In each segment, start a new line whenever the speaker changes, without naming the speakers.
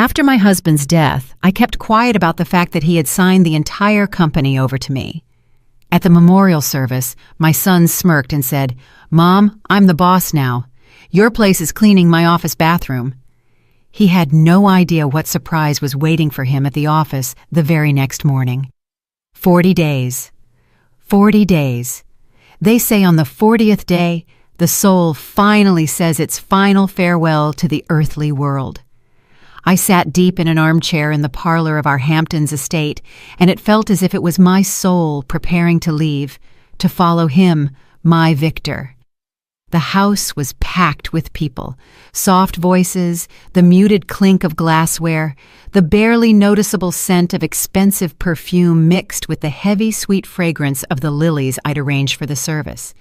After my husband's death, I kept quiet about the fact that he had signed the entire company over to me. At the memorial service, my son smirked and said, "Mom, I'm the boss now. Your place is cleaning my office bathroom." He had no idea what surprise was waiting for him at the office the very next morning. 40 days. 40 days. They say on the 40th day, the soul finally says its final farewell to the earthly world. I sat deep in an armchair in the parlor of our Hamptons estate, and it felt as if it was my soul preparing to leave, to follow him, my Victor. The house was packed with people, soft voices, the muted clink of glassware, the barely noticeable scent of expensive perfume mixed with the heavy, sweet fragrance of the lilies I'd arranged for the service.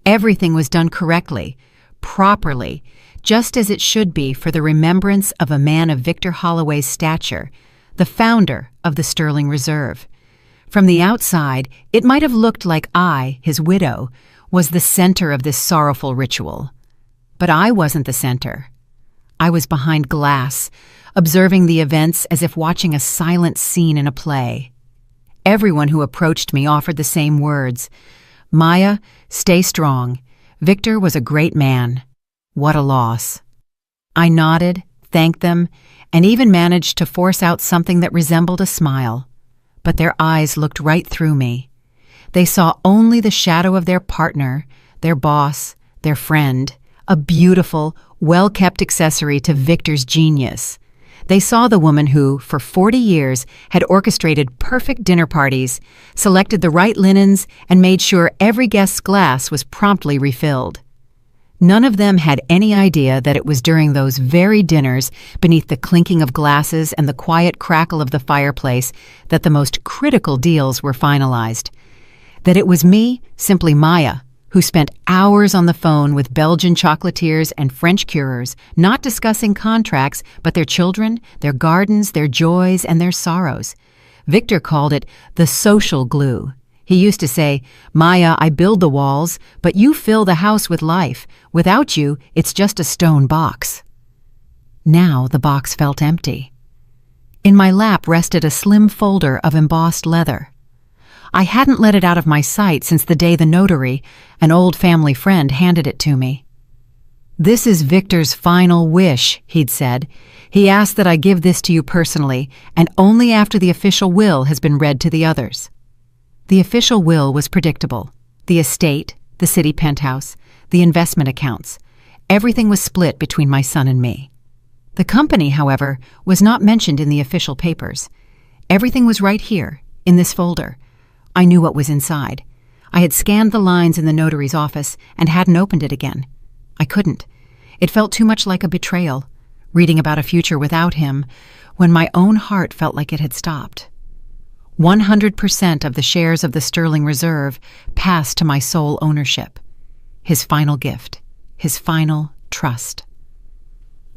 Everything was done correctly, properly, just as it should be for the remembrance of a man of Victor Holloway's stature, the founder of the Sterling Reserve. From the outside, it might have looked like I, his widow, was the center of this sorrowful ritual. But I wasn't the center. I was behind glass, observing the events as if watching a silent scene in a play. Everyone who approached me offered the same words. "Maya, stay strong. Victor was a great man. What a loss." I nodded, thanked them, and even managed to force out something that resembled a smile. But their eyes looked right through me. They saw only the shadow of their partner, their boss, their friend, a beautiful, well-kept accessory to Victor's genius. They saw the woman who, for 40 years, had orchestrated perfect dinner parties, selected the right linens, and made sure every guest's glass was promptly refilled. None of them had any idea that it was during those very dinners, beneath the clinking of glasses and the quiet crackle of the fireplace, that the most critical deals were finalized. That it was me, simply Maya, who spent hours on the phone with Belgian chocolatiers and French curers, not discussing contracts, but their children, their gardens, their joys, and their sorrows. Victor called it the social glue. He used to say, "Maya, I build the walls, but you fill the house with life. Without you, it's just a stone box." Now the box felt empty. In my lap rested a slim folder of embossed leather. I hadn't let it out of my sight since the day the notary, an old family friend, handed it to me. "This is Victor's final wish," he'd said. "He asked that I give this to you personally, and only after the official will has been read to the others." The official will was predictable. The estate, the city penthouse, the investment accounts. Everything was split between my son and me. The company, however, was not mentioned in the official papers. Everything was right here, in this folder. I knew what was inside. I had scanned the lines in the notary's office and hadn't opened it again. I couldn't. It felt too much like a betrayal, reading about a future without him, when my own heart felt like it had stopped. 100% of the shares of the Sterling Reserve passed to my sole ownership. His final gift, his final trust.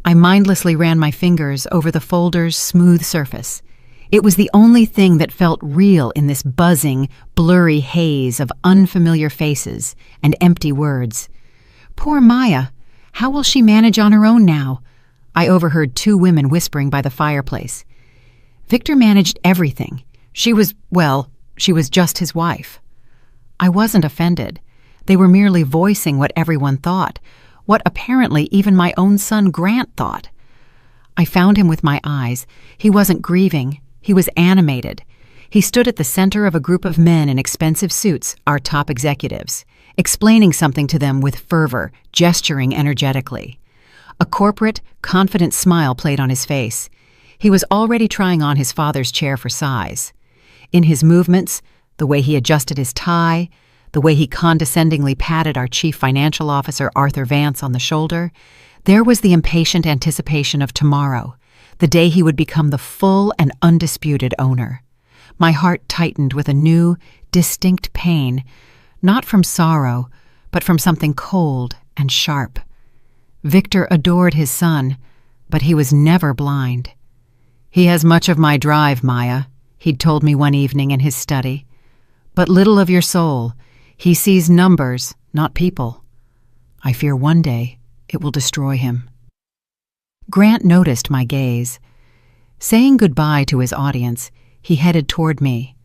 I mindlessly ran my fingers over the folder's smooth surface. It was the only thing that felt real in this buzzing, blurry haze of unfamiliar faces and empty words. Poor Maya! How will she manage on her own now? I overheard two women whispering by the fireplace. Victor managed everything. She was just his wife. I wasn't offended. They were merely voicing what everyone thought, what apparently even my own son Grant thought. I found him with my eyes. He wasn't grieving. He was animated. He stood at the center of a group of men in expensive suits, our top executives, explaining something to them with fervor, gesturing energetically. A corporate, confident smile played on his face. He was already trying on his father's chair for size. In his movements, the way he adjusted his tie, the way he condescendingly patted our chief financial officer, Arthur Vance, on the shoulder, there was the impatient anticipation of tomorrow, the day he would become the full and undisputed owner. My heart tightened with a new, distinct pain, not from sorrow, but from something cold and sharp. Victor adored his son, but he was never blind. "He has much of my drive, Maya," he'd told me one evening in his study, "but little of your soul. He sees numbers, not people. I fear one day it will destroy him." Grant noticed my gaze. Saying goodbye to his audience, he headed toward me.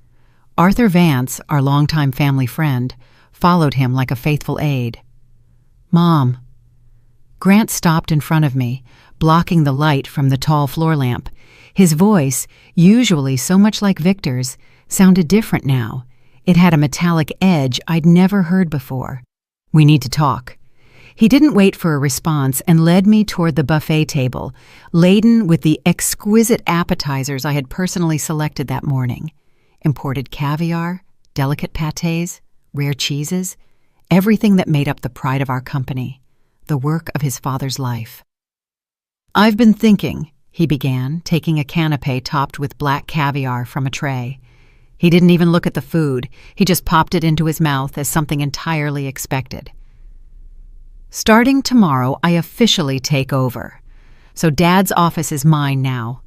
Arthur Vance, our longtime family friend, followed him like a faithful aide. "Mom." Grant stopped in front of me, blocking the light from the tall floor lamp. His voice, usually so much like Victor's, sounded different now. It had a metallic edge I'd never heard before. "We need to talk." He didn't wait for a response and led me toward the buffet table, laden with the exquisite appetizers I had personally selected that morning. Imported caviar, delicate pâtés, rare cheeses, everything that made up the pride of our company, the work of his father's life. "I've been thinking," he began, taking a canapé topped with black caviar from a tray. He didn't even look at the food. He just popped it into his mouth as something entirely expected. "Starting tomorrow, I officially take over. So Dad's office is mine now.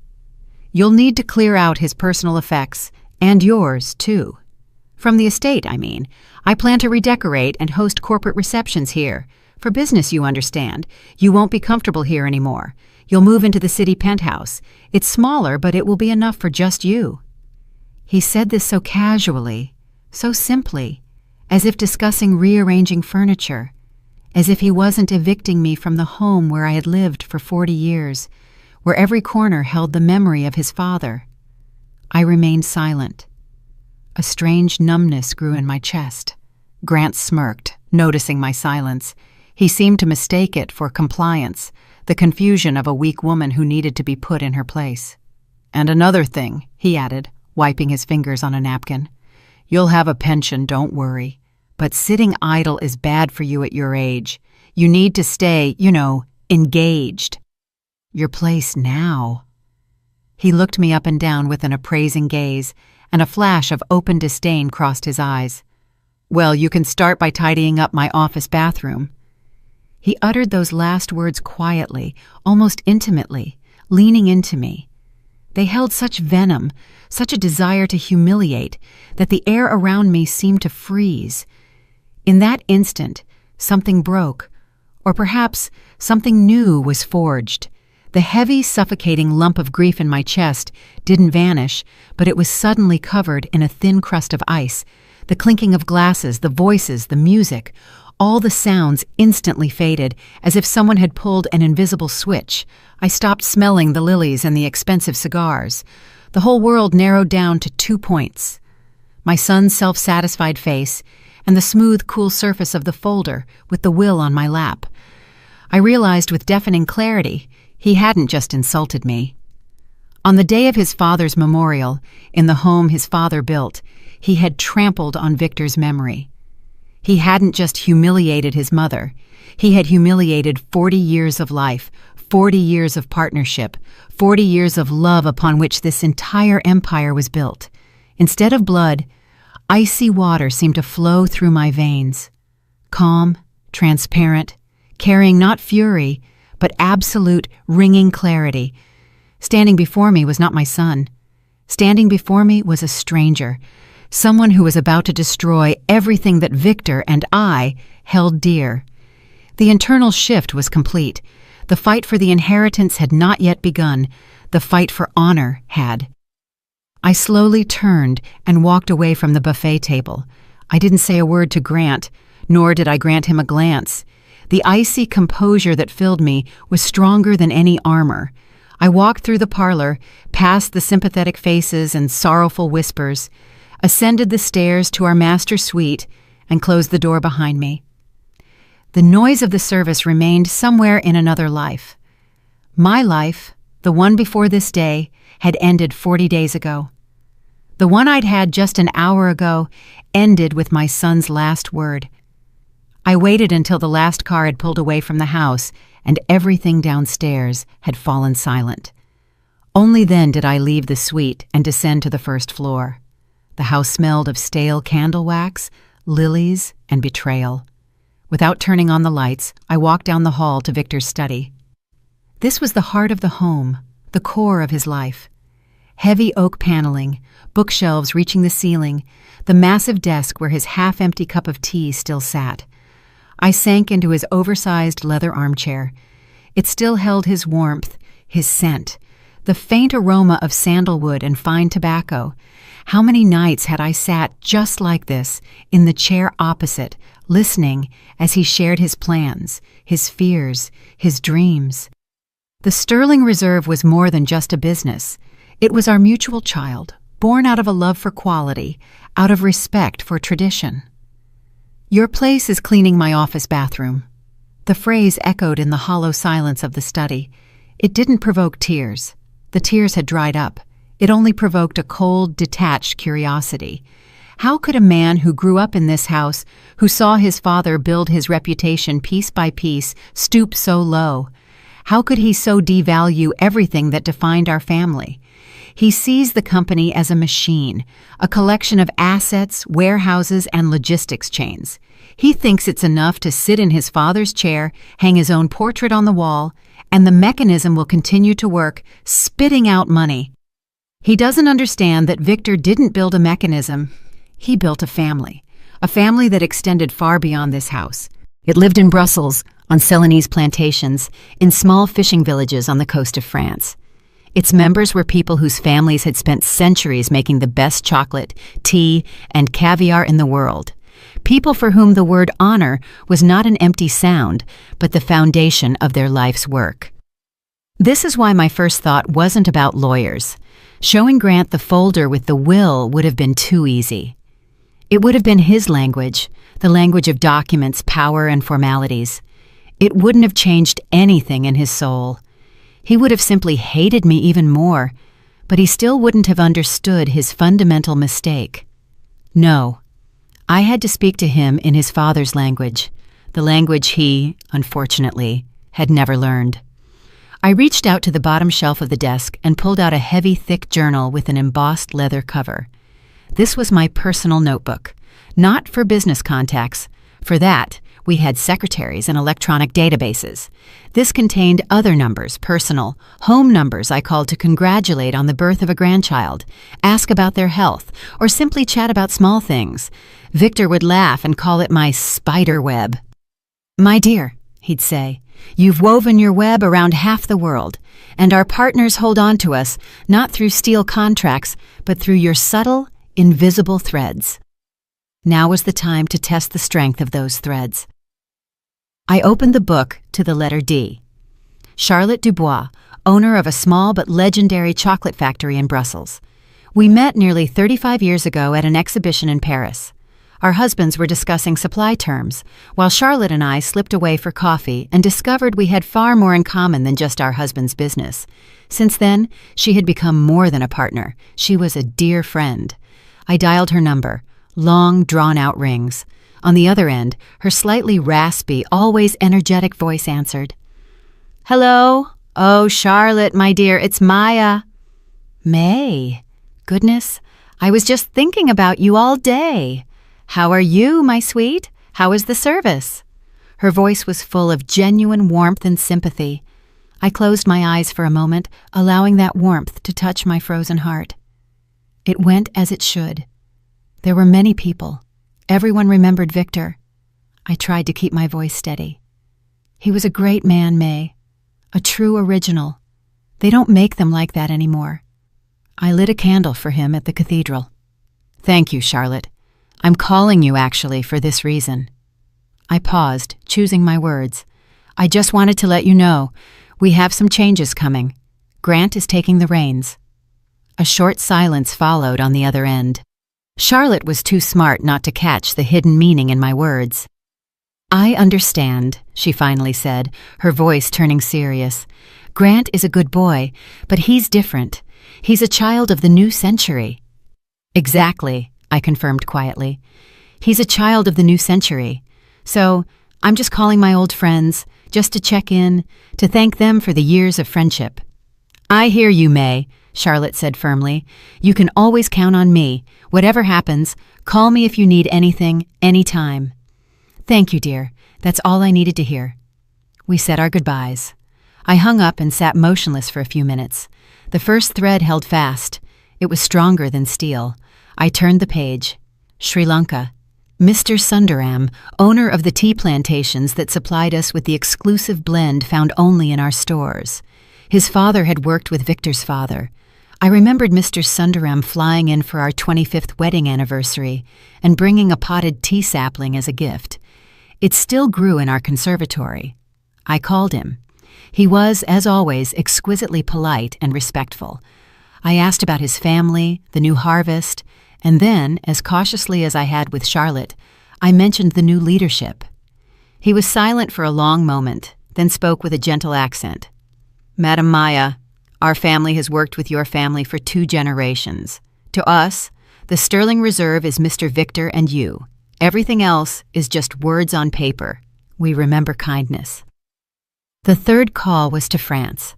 You'll need to clear out his personal effects, and yours, too. From the estate, I mean. I plan to redecorate and host corporate receptions here. For business, you understand. You won't be comfortable here anymore. You'll move into the city penthouse. It's smaller, but it will be enough for just you." He said this so casually, so simply, as if discussing rearranging furniture, as if he wasn't evicting me from the home where I had lived for 40 years, where every corner held the memory of his father. I remained silent. A strange numbness grew in my chest. Grant smirked, noticing my silence. He seemed to mistake it for compliance, the confusion of a weak woman who needed to be put in her place. "And another thing," he added, wiping his fingers on a napkin. "You'll have a pension, don't worry. But sitting idle is bad for you at your age. You need to stay, engaged." "Your place now." He looked me up and down with an appraising gaze, and a flash of open disdain crossed his eyes. "Well, you can start by tidying up my office bathroom." He uttered those last words quietly, almost intimately, leaning into me. They held such venom, such a desire to humiliate, that the air around me seemed to freeze. In that instant, something broke, or perhaps something new was forged. The heavy, suffocating lump of grief in my chest didn't vanish, but it was suddenly covered in a thin crust of ice. The clinking of glasses, the voices, the music, all the sounds instantly faded, as if someone had pulled an invisible switch. I stopped smelling the lilies and the expensive cigars. The whole world narrowed down to 2 points. My son's self-satisfied face, and the smooth, cool surface of the folder with the will on my lap. I realized with deafening clarity he hadn't just insulted me. On the day of his father's memorial, in the home his father built, he had trampled on Victor's memory. He hadn't just humiliated his mother. He had humiliated 40 years of life, 40 years of partnership, 40 years of love upon which this entire empire was built. Instead of blood, icy water seemed to flow through my veins. Calm, transparent, carrying not fury, but absolute, ringing clarity. Standing before me was not my son. Standing before me was a stranger, someone who was about to destroy everything that Victor and I held dear. The internal shift was complete. The fight for the inheritance had not yet begun. The fight for honor had. I slowly turned and walked away from the buffet table. I didn't say a word to Grant, nor did I grant him a glance. The icy composure that filled me was stronger than any armor. I walked through the parlor, past the sympathetic faces and sorrowful whispers, ascended the stairs to our master suite, and closed the door behind me. The noise of the service remained somewhere in another life. My life, the one before this day, had ended 40 days ago. The one I'd had just an hour ago ended with my son's last word. I waited until the last car had pulled away from the house and everything downstairs had fallen silent. Only then did I leave the suite and descend to the first floor. The house smelled of stale candle wax, lilies, and betrayal. Without turning on the lights, I walked down the hall to Victor's study. This was the heart of the home, the core of his life. Heavy oak paneling, bookshelves reaching the ceiling, the massive desk where his half-empty cup of tea still sat. I sank into his oversized leather armchair. It still held his warmth, his scent, the faint aroma of sandalwood and fine tobacco. How many nights had I sat just like this, in the chair opposite, listening as he shared his plans, his fears, his dreams. The Sterling Reserve was more than just a business. It was our mutual child, born out of a love for quality, out of respect for tradition. "Your place is cleaning my office bathroom." The phrase echoed in the hollow silence of the study. It didn't provoke tears. The tears had dried up. It only provoked a cold, detached curiosity. How could a man who grew up in this house, who saw his father build his reputation piece by piece, stoop so low? How could he so devalue everything that defined our family? He sees the company as a machine, a collection of assets, warehouses, and logistics chains. He thinks it's enough to sit in his father's chair, hang his own portrait on the wall, and the mechanism will continue to work, spitting out money. He doesn't understand that Victor didn't build a mechanism. He built a family that extended far beyond this house. It lived in Brussels, on Celanese plantations, in small fishing villages on the coast of France. Its members were people whose families had spent centuries making the best chocolate, tea, and caviar in the world. People for whom the word honor was not an empty sound, but the foundation of their life's work. This is why my first thought wasn't about lawyers. Showing Grant the folder with the will would have been too easy. It would have been his language, the language of documents, power, and formalities. It wouldn't have changed anything in his soul. He would have simply hated me even more, but he still wouldn't have understood his fundamental mistake. No, I had to speak to him in his father's language, the language he, unfortunately, had never learned. I reached out to the bottom shelf of the desk and pulled out a heavy, thick journal with an embossed leather cover. This was my personal notebook, not for business contacts. For that, we had secretaries and electronic databases. This contained other numbers, personal, home numbers I called to congratulate on the birth of a grandchild, ask about their health, or simply chat about small things. Victor would laugh and call it my spider web. "My dear," he'd say, "you've woven your web around half the world, and our partners hold on to us, not through steel contracts, but through your subtle, invisible threads." Now was the time to test the strength of those threads. I opened the book to the letter D. Charlotte Dubois, owner of a small but legendary chocolate factory in Brussels. We met nearly 35 years ago at an exhibition in Paris. Our husbands were discussing supply terms, while Charlotte and I slipped away for coffee and discovered we had far more in common than just our husband's business. Since then, she had become more than a partner. She was a dear friend. I dialed her number. Long, drawn-out rings. On the other end, her slightly raspy, always energetic voice answered. "Hello? Oh, Charlotte, my dear, it's Maya." "May? Goodness, I was just thinking about you all day. How are you, my sweet? How is the service?" Her voice was full of genuine warmth and sympathy. I closed my eyes for a moment, allowing that warmth to touch my frozen heart. It went as it should. There were many people. Everyone remembered Victor. I tried to keep my voice steady. He was a great man, May. A true original. They don't make them like that anymore. I lit a candle for him at the cathedral. "Thank you, Charlotte. I'm calling you, actually, for this reason." I paused, choosing my words. "I just wanted to let you know, we have some changes coming. Grant is taking the reins." A short silence followed on the other end. Charlotte was too smart not to catch the hidden meaning in my words. "I understand," she finally said, her voice turning serious. "Grant is a good boy, but he's different. He's a child of the new century." "Exactly," I confirmed quietly. "He's a child of the new century. So I'm just calling my old friends, just to check in, to thank them for the years of friendship." "I hear you, May," Charlotte said firmly. "You can always count on me. Whatever happens, call me if you need anything, anytime." "Thank you, dear. That's all I needed to hear." We said our goodbyes. I hung up and sat motionless for a few minutes. The first thread held fast. It was stronger than steel. I turned the page. Sri Lanka. Mr. Sundaram, owner of the tea plantations that supplied us with the exclusive blend found only in our stores. His father had worked with Victor's father. I remembered Mr. Sundaram flying in for our 25th wedding anniversary and bringing a potted tea sapling as a gift. It still grew in our conservatory. I called him. He was, as always, exquisitely polite and respectful. I asked about his family, the new harvest, and then, as cautiously as I had with Charlotte, I mentioned the new leadership. He was silent for a long moment, then spoke with a gentle accent. "Madam Maya, our family has worked with your family for 2 generations. To us, the sterling reserve is Mr. Victor and you. Everything else is just words on paper. We remember kindness." The third call was to France,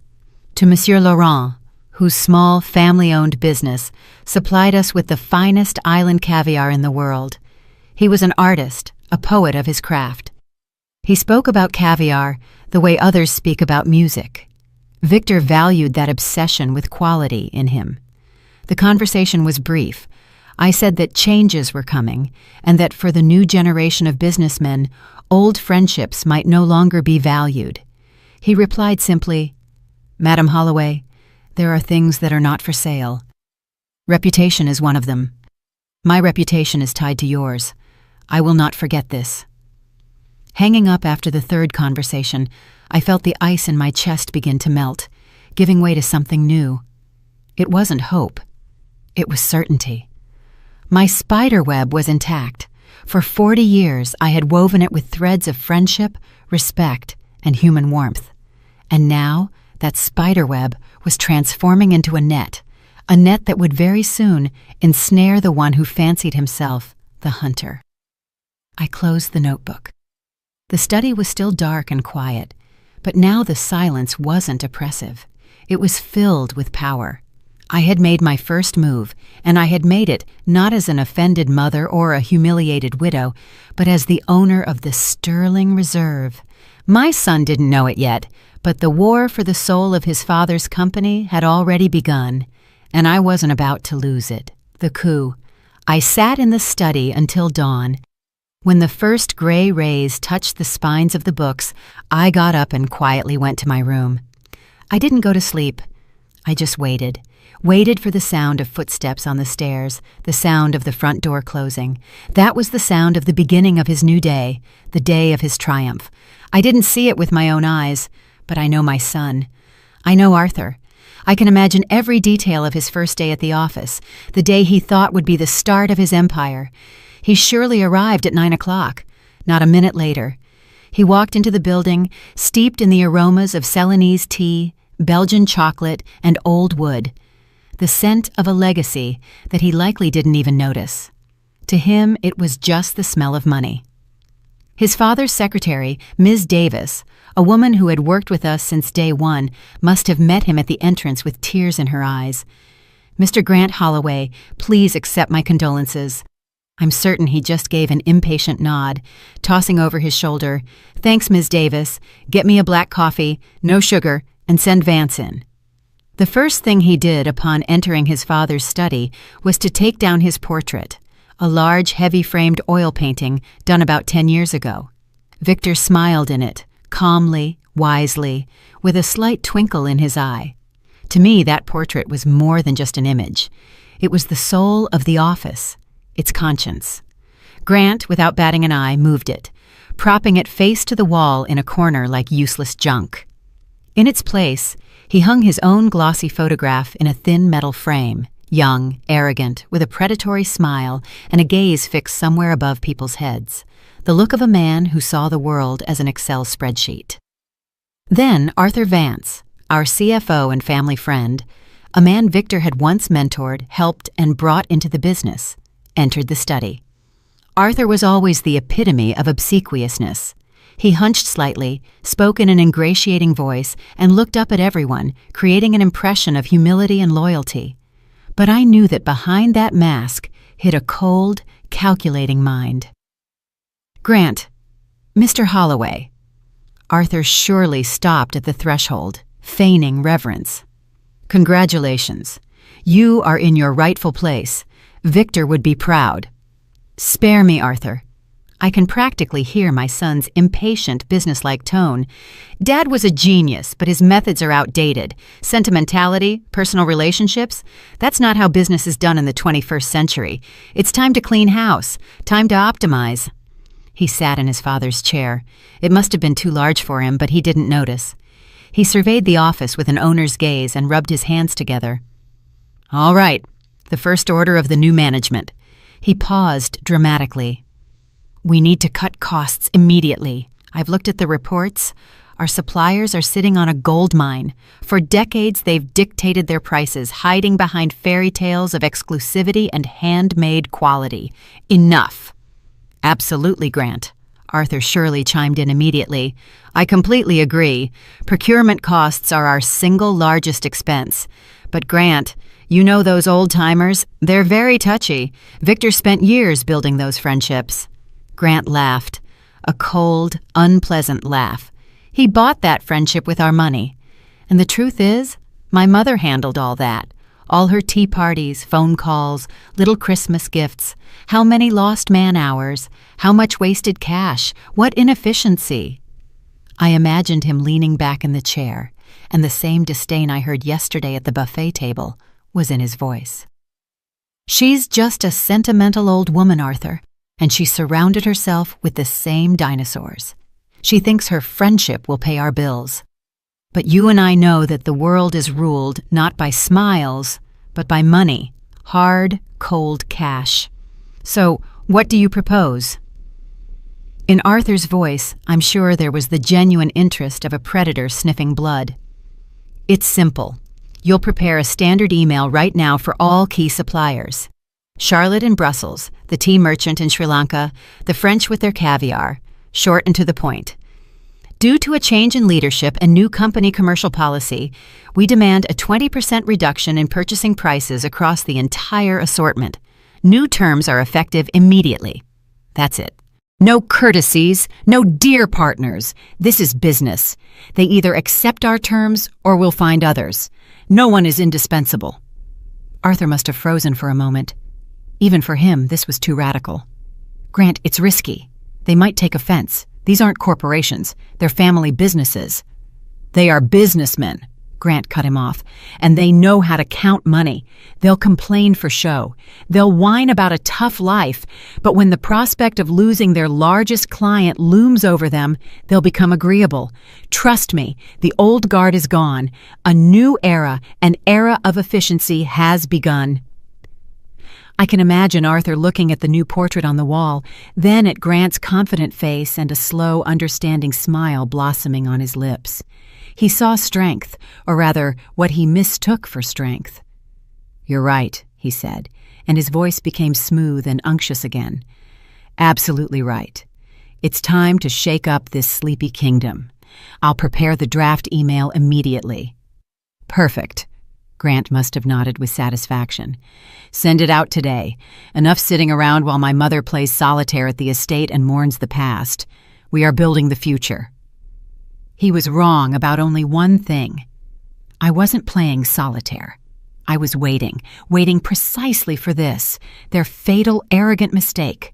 to Monsieur Laurent, whose small family-owned business supplied us with the finest island caviar in the world. He was an artist, a poet of his craft. He spoke about caviar the way others speak about music. Victor valued that obsession with quality in him. The conversation was brief. I said that changes were coming, and that for the new generation of businessmen, old friendships might no longer be valued. He replied simply, "Madam Holloway, there are things that are not for sale. Reputation is one of them. My reputation is tied to yours. I will not forget this." Hanging up after the third conversation, I felt the ice in my chest begin to melt, giving way to something new. It wasn't hope. It was certainty. My spider web was intact. For 40 years, I had woven it with threads of friendship, respect, and human warmth. And now, that spider web was transforming into a net that would very soon ensnare the one who fancied himself the hunter. I closed the notebook. The study was still dark and quiet, but now the silence wasn't oppressive. It was filled with power. I had made my first move, and I had made it not as an offended mother or a humiliated widow, but as the owner of the sterling reserve. My son didn't know it yet, but the war for the soul of his father's company had already begun, and I wasn't about to lose it. The coup. I sat in the study until dawn. When the first gray rays touched the spines of the books, I got up and quietly went to my room. I didn't go to sleep. I just waited for the sound of footsteps on the stairs, the sound of the front door closing. That was the sound of the beginning of his new day, the day of his triumph. I didn't see it with my own eyes, but I know my son. I know Arthur. I can imagine every detail of his first day at the office, the day he thought would be the start of his empire. He surely arrived at 9 o'clock, not a minute later. He walked into the building, steeped in the aromas of Ceylonese tea, Belgian chocolate, and old wood, the scent of a legacy that he likely didn't even notice. To him, it was just the smell of money. His father's secretary, Ms. Davis, a woman who had worked with us since day one, must have met him at the entrance with tears in her eyes. "Mr. Grant Holloway, please accept my condolences." I'm certain he just gave an impatient nod, tossing over his shoulder, "Thanks, Ms. Davis. Get me a black coffee, no sugar, and send Vance in." The first thing he did upon entering his father's study was to take down his portrait, a large, heavy-framed oil painting done about 10 years ago. Victor smiled in it, calmly, wisely, with a slight twinkle in his eye. To me, that portrait was more than just an image. It was the soul of the office, its conscience. Grant, without batting an eye, moved it, propping it face to the wall in a corner like useless junk. In its place, he hung his own glossy photograph in a thin metal frame, young, arrogant, with a predatory smile and a gaze fixed somewhere above people's heads, the look of a man who saw the world as an Excel spreadsheet. Then Arthur Vance, our CFO and family friend, a man Victor had once mentored, helped, and brought into the business, entered the study. Arthur was always the epitome of obsequiousness. He hunched slightly, spoke in an ingratiating voice, and looked up at everyone, creating an impression of humility and loyalty. But I knew that behind that mask hid a cold, calculating mind. "Grant, Mr. Holloway." Arthur surely stopped at the threshold, feigning reverence. "Congratulations. You are in your rightful place. Victor would be proud." "Spare me, Arthur. I can practically hear my son's impatient, businesslike tone. Dad was a genius, but his methods are outdated. Sentimentality, personal relationships, that's not how business is done in the 21st century. It's time to clean house, time to optimize. He sat in his father's chair. It must have been too large for him, but he didn't notice. He surveyed the office with an owner's gaze and rubbed his hands together. All right, the first order of the new management. He paused dramatically. We need to cut costs immediately. I've looked at the reports. Our suppliers are sitting on a gold mine. For decades, they've dictated their prices, hiding behind fairy tales of exclusivity and handmade quality. Enough. Absolutely, Grant. Arthur Shirley chimed in immediately. I completely agree. Procurement costs are our single largest expense. But Grant, you know those old-timers? They're very touchy. Victor spent years building those friendships. Grant laughed, a cold, unpleasant laugh. He bought that friendship with our money. And the truth is, my mother handled all that. All her tea parties, phone calls, little Christmas gifts. How many lost man-hours? How much wasted cash? What inefficiency? I imagined him leaning back in the chair, and the same disdain I heard yesterday at the buffet table was in his voice. She's just a sentimental old woman, Arthur. And she surrounded herself with the same dinosaurs. She thinks her friendship will pay our bills. But you and I know that the world is ruled not by smiles, but by money, hard, cold cash. So, what do you propose? In Arthur's voice, I'm sure there was the genuine interest of a predator sniffing blood. It's simple. You'll prepare a standard email right now for all key suppliers. Charlotte in Brussels, the tea merchant in Sri Lanka, the French with their caviar, short and to the point. Due to a change in leadership and new company commercial policy, we demand a 20% reduction in purchasing prices across the entire assortment. New terms are effective immediately. That's it. No courtesies, no dear partners. This is business. They either accept our terms or we'll find others. No one is indispensable. Arthur must have frozen for a moment. Even for him, this was too radical. Grant, it's risky. They might take offense. These aren't corporations. They're family businesses. They are businessmen, Grant cut him off, and they know how to count money. They'll complain for show. They'll whine about a tough life, but when the prospect of losing their largest client looms over them, they'll become agreeable. Trust me, the old guard is gone. A new era, an era of efficiency has begun. I can imagine Arthur looking at the new portrait on the wall, then at Grant's confident face and a slow, understanding smile blossoming on his lips. He saw strength, or rather, what he mistook for strength. You're right, he said, and his voice became smooth and unctuous again. Absolutely right. It's time to shake up this sleepy kingdom. I'll prepare the draft email immediately. Perfect. Grant must have nodded with satisfaction. Send it out today. Enough sitting around while my mother plays solitaire at the estate and mourns the past. We are building the future. He was wrong about only one thing. I wasn't playing solitaire. I was waiting precisely for this, their fatal, arrogant mistake.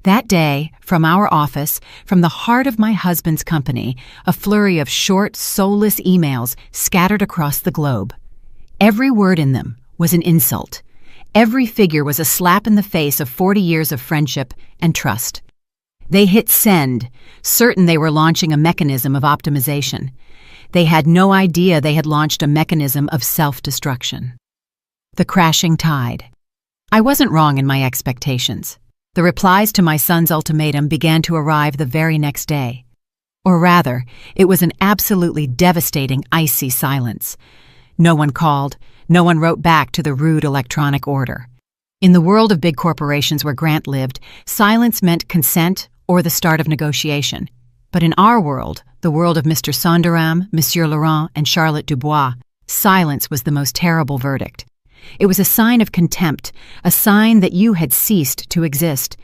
That day, from our office, from the heart of my husband's company, a flurry of short, soulless emails scattered across the globe. Every word in them was an insult. Every figure was a slap in the face of 40 years of friendship and trust. They hit send, certain they were launching a mechanism of optimization. They had no idea they had launched a mechanism of self-destruction. The crashing tide. I wasn't wrong in my expectations. The replies to my son's ultimatum began to arrive the very next day. Or rather, it was an absolutely devastating, icy silence. No one called, no one wrote back to the rude electronic order. In the world of big corporations where Grant lived, silence meant consent or the start of negotiation. But in our world, the world of Mr. Sonderam, Monsieur Laurent, and Charlotte Dubois, silence was the most terrible verdict. It was a sign of contempt, a sign that you had ceased to exist.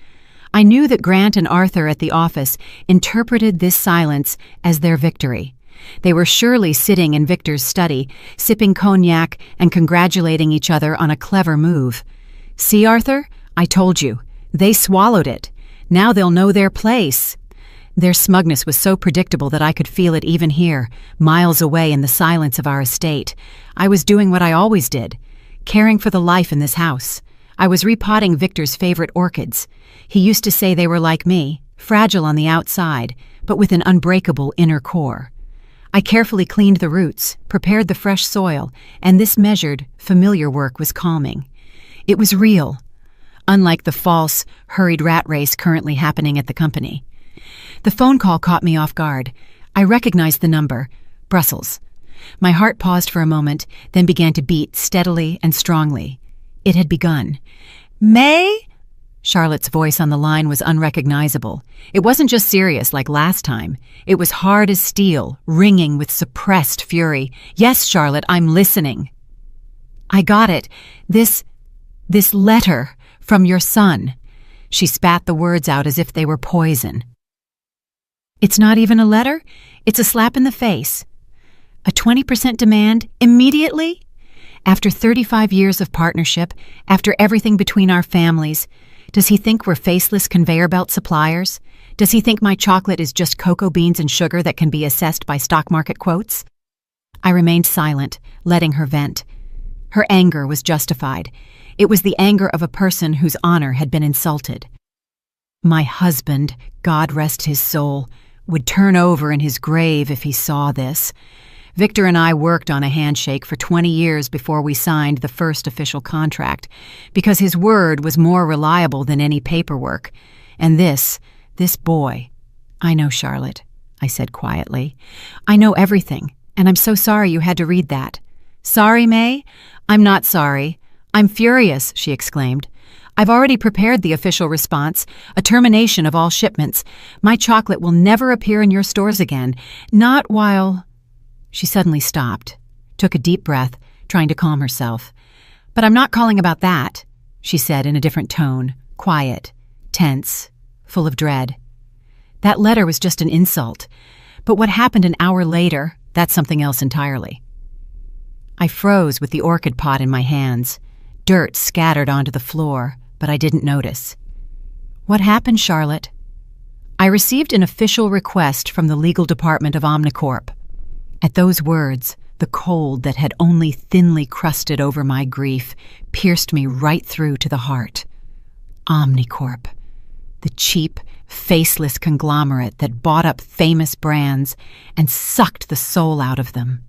I knew that Grant and Arthur at the office interpreted this silence as their victory. They were surely sitting in Victor's study, sipping cognac and congratulating each other on a clever move. See, Arthur? I told you. They swallowed it. Now they'll know their place. Their smugness was so predictable that I could feel it even here, miles away in the silence of our estate. I was doing what I always did, caring for the life in this house. I was repotting Victor's favorite orchids. He used to say they were like me, fragile on the outside, but with an unbreakable inner core. I carefully cleaned the roots, prepared the fresh soil, and this measured, familiar work was calming. It was real, unlike the false, hurried rat race currently happening at the company. The phone call caught me off guard. I recognized the number, Brussels. My heart paused for a moment, then began to beat steadily and strongly. It had begun. May? Charlotte's voice on the line was unrecognizable. It wasn't just serious like last time. It was hard as steel, ringing with suppressed fury. Yes, Charlotte, I'm listening. I got it. This letter from your son. She spat the words out as if they were poison. It's not even a letter. It's a slap in the face. A 20% demand immediately? After 35 years of partnership, after everything between our families, does he think we're faceless conveyor belt suppliers? Does he think my chocolate is just cocoa beans and sugar that can be assessed by stock market quotes? I remained silent, letting her vent. Her anger was justified. It was the anger of a person whose honor had been insulted. My husband, God rest his soul, would turn over in his grave if he saw this. Victor and I worked on a handshake for 20 years before we signed the first official contract, because his word was more reliable than any paperwork. And this boy. I know, Charlotte, I said quietly. I know everything, and I'm so sorry you had to read that. Sorry, May? I'm not sorry. I'm furious, she exclaimed. I've already prepared the official response, a termination of all shipments. My chocolate will never appear in your stores again, not while... She suddenly stopped, took a deep breath, trying to calm herself. But I'm not calling about that, she said in a different tone, quiet, tense, full of dread. That letter was just an insult, but what happened an hour later, that's something else entirely. I froze with the orchid pot in my hands. Dirt scattered onto the floor, but I didn't notice. What happened, Charlotte? I received an official request from the legal department of Omnicorp. At those words, the cold that had only thinly crusted over my grief pierced me right through to the heart. Omnicorp, the cheap, faceless conglomerate that bought up famous brands and sucked the soul out of them.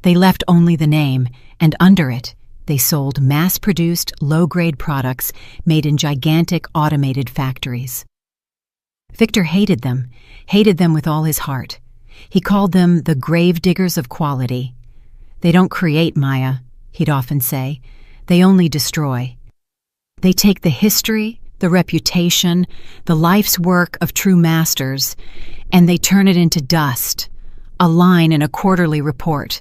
They left only the name, and under it, they sold mass-produced, low-grade products made in gigantic automated factories. Victor hated them with all his heart. He called them the grave diggers of quality. They don't create, Maya, he'd often say. They only destroy. They take the history, the reputation, the life's work of true masters, and they turn it into dust, a line in a quarterly report.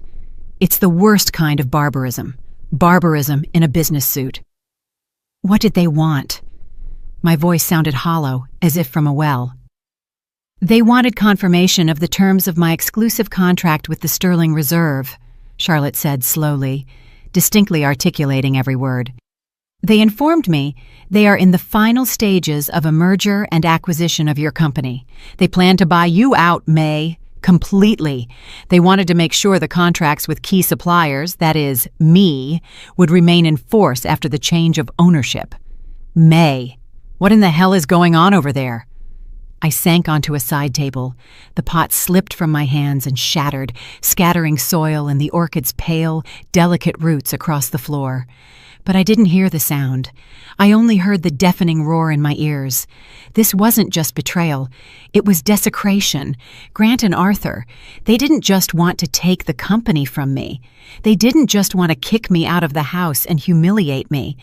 It's the worst kind of barbarism. Barbarism in a business suit. What did they want? My voice sounded hollow, as if from a well. They wanted confirmation of the terms of my exclusive contract with the Sterling Reserve, Charlotte said slowly, distinctly articulating every word. They informed me they are in the final stages of a merger and acquisition of your company. They plan to buy you out, May, completely. They wanted to make sure the contracts with key suppliers, that is, me, would remain in force after the change of ownership. May, what in the hell is going on over there? I sank onto a side table. The pot slipped from my hands and shattered, scattering soil and the orchid's pale, delicate roots across the floor. But I didn't hear the sound. I only heard the deafening roar in my ears. This wasn't just betrayal. It was desecration. Grant and Arthur, they didn't just want to take the company from me. They didn't just want to kick me out of the house and humiliate me.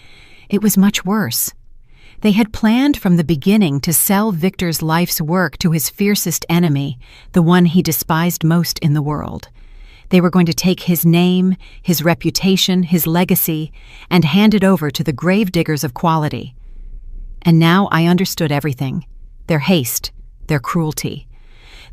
It was much worse. They had planned from the beginning to sell Victor's life's work to his fiercest enemy, the one he despised most in the world. They were going to take his name, his reputation, his legacy, and hand it over to the grave diggers of quality. And now I understood everything. Their haste, their cruelty.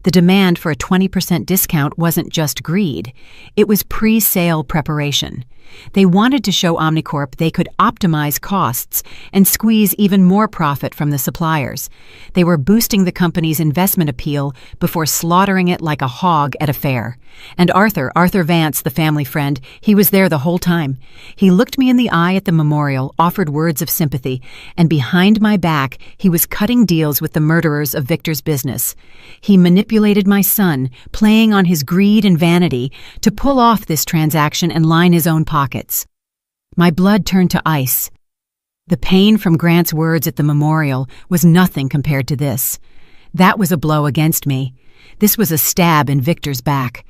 The demand for a 20% discount wasn't just greed, it was pre-sale preparation. They wanted to show Omnicorp they could optimize costs and squeeze even more profit from the suppliers. They were boosting the company's investment appeal before slaughtering it like a hog at a fair. And Arthur Vance, the family friend, he was there the whole time. He looked me in the eye at the memorial, offered words of sympathy, and behind my back, he was cutting deals with the murderers of Victor's business. He manipulated my son, playing on his greed and vanity, to pull off this transaction and line his own pockets. My blood turned to ice. The pain from Grant's words at the memorial was nothing compared to this. That was a blow against me. This was a stab in Victor's back.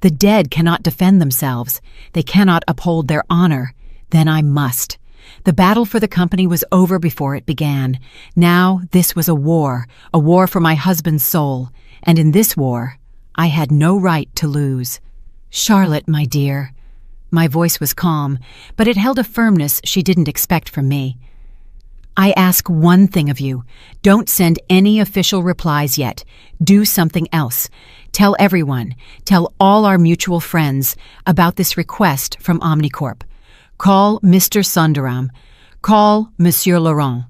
The dead cannot defend themselves. They cannot uphold their honor. Then I must. The battle for the company was over before it began. Now this was a war for my husband's soul. And in this war, I had no right to lose. Charlotte, my dear. My voice was calm, but it held a firmness she didn't expect from me. I ask one thing of you. Don't send any official replies yet. Do something else. Tell everyone, tell all our mutual friends about this request from Omnicorp. Call Mr. Sundaram. Call Monsieur Laurent.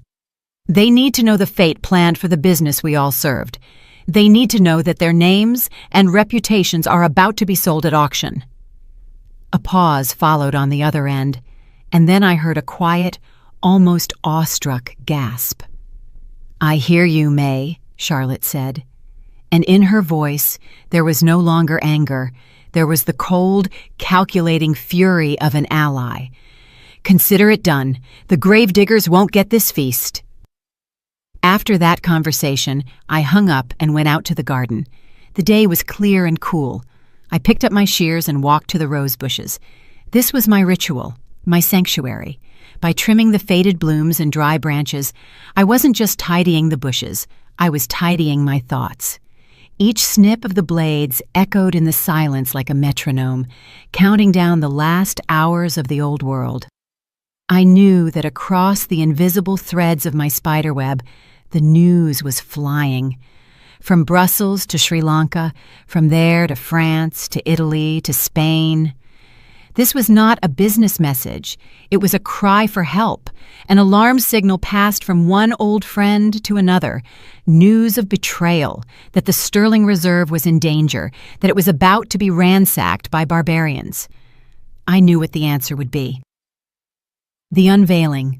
They need to know the fate planned for the business we all served. They need to know that their names and reputations are about to be sold at auction. A pause followed on the other end, and then I heard a quiet, almost awestruck gasp. "I hear you, May," Charlotte said. And in her voice, there was no longer anger. There was the cold, calculating fury of an ally. "Consider it done. The gravediggers won't get this feast." After that conversation, I hung up and went out to the garden. The day was clear and cool. I picked up my shears and walked to the rose bushes. This was my ritual, my sanctuary. By trimming the faded blooms and dry branches, I wasn't just tidying the bushes, I was tidying my thoughts. Each snip of the blades echoed in the silence like a metronome, counting down the last hours of the old world. I knew that across the invisible threads of my spiderweb, the news was flying. From Brussels to Sri Lanka, from there to France, to Italy, to Spain. This was not a business message. It was a cry for help, an alarm signal passed from one old friend to another. News of betrayal, that the sterling reserve was in danger, that it was about to be ransacked by barbarians. I knew what the answer would be. The unveiling.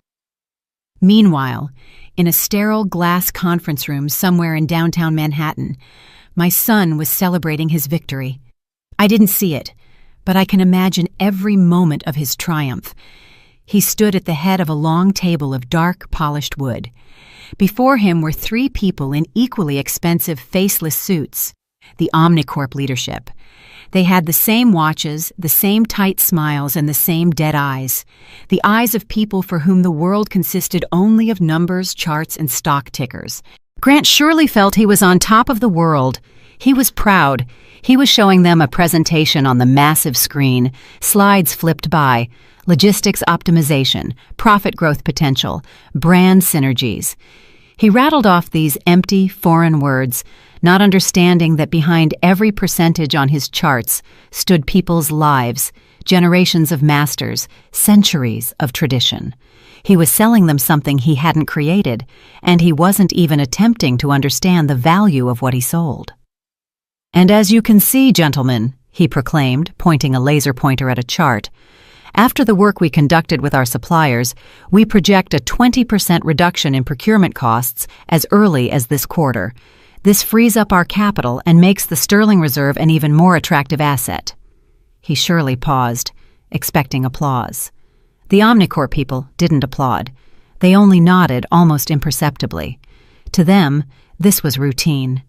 Meanwhile, in a sterile glass conference room somewhere in downtown Manhattan, my son was celebrating his victory. I didn't see it, but I can imagine every moment of his triumph. He stood at the head of a long table of dark, polished wood. Before him were 3 people in equally expensive faceless suits, the Omnicorp leadership. They had the same watches, the same tight smiles, and the same dead eyes. The eyes of people for whom the world consisted only of numbers, charts, and stock tickers. Grant surely felt he was on top of the world. He was proud. He was showing them a presentation on the massive screen, slides flipped by, logistics optimization, profit growth potential, brand synergies. He rattled off these empty, foreign words, not understanding that behind every percentage on his charts stood people's lives, generations of masters, centuries of tradition. He was selling them something he hadn't created, and he wasn't even attempting to understand the value of what he sold. "And as you can see, gentlemen," he proclaimed, pointing a laser pointer at a chart, "after the work we conducted with our suppliers, we project a 20% reduction in procurement costs as early as this quarter. This frees up our capital and makes the sterling reserve an even more attractive asset." He surely paused, expecting applause. The Omnicorp people didn't applaud. They only nodded almost imperceptibly. To them, this was routine.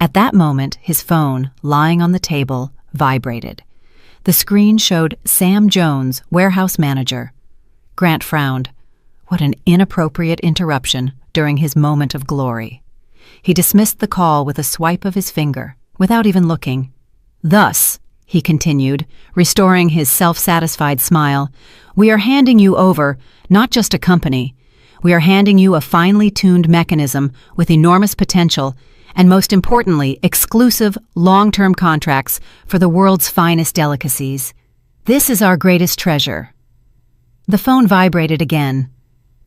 At that moment, his phone, lying on the table, vibrated. The screen showed Sam Jones, warehouse manager. Grant frowned. What an inappropriate interruption during his moment of glory. He dismissed the call with a swipe of his finger, without even looking. "Thus," he continued, restoring his self-satisfied smile, "we are handing you over not just a company. We are handing you a finely tuned mechanism with enormous potential and, most importantly, exclusive, long-term contracts for the world's finest delicacies. This is our greatest treasure." The phone vibrated again,